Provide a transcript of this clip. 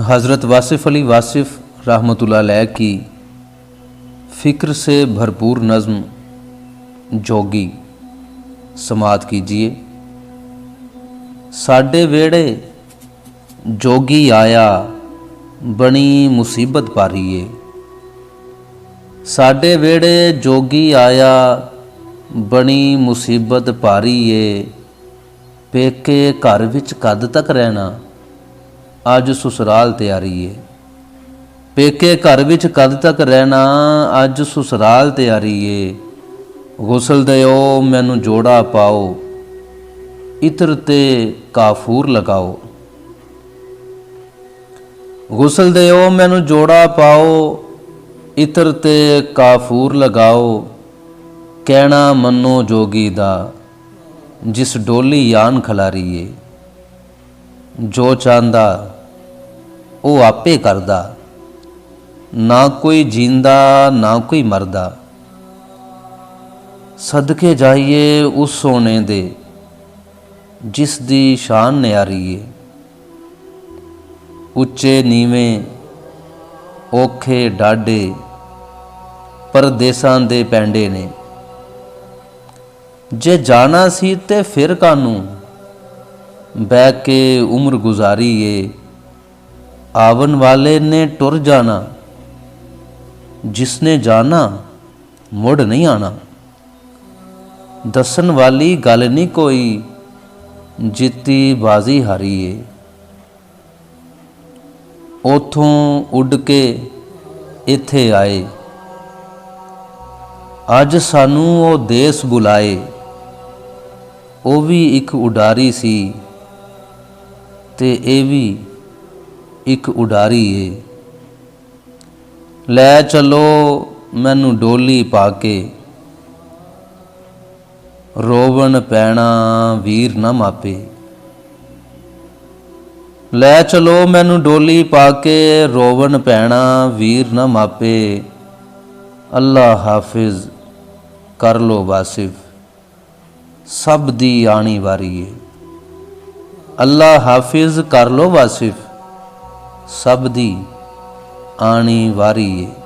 हज़रत वासिफ़ अली वासिफ़ रहमतुल्लाह अलैह की फ़िक्र से भरपूर नज़्म जोगी समात कीजिए। साडे वेड़े जोगी आया बनी मुसीबत पारीए। साडे वेड़े जोगी आया बनी मुसीबत पारीए। पेके घर विच कद तक रहना अज ससुराल तैयारी है। पेके घर विच कद तक रहना अज ससुराल तैयारी है। गुसल दयो मैनू जोड़ा पाओ इत्र ते काफूर लगाओ। गुसल दयो मैनू जोड़ा पाओ इत्र ते काफूर लगाओ। कहना मनो जोगी दा जिस डोली यान खलारीए। जो चाहता वो आपे करदा ना कोई जींदा ना कोई मरदा। सदके जाइए उस सोने दे जिस दी शान न्यारी है। उच्चे नीवें औखे डाडे परदेसां दे पैंडे ने। जे जाना सी ते फिर कानू बह के उम्र गुजारी है। आवन वाले ने टुर जाना जिसने जाना मुड़ नहीं आना। दसन वाली गल नहीं कोई जीती बाजी हारी है। उथों उड़ के इत्थे आए अज सानू वो देस बुलाए। वो भी एक उडारी सी ते ये भी एक उडारी है। लै चलो मैनू डोली पाके रोवन पैना वीर ना मापे। लै चलो मैनू डोली पाके रोवन पैना वीर ना मापे। अल्लाह हाफिज कर लो वासिफ सब दी आनी वारी है। अल्लाह हाफिज कर लो वासिफ सब दी आनी वारी है।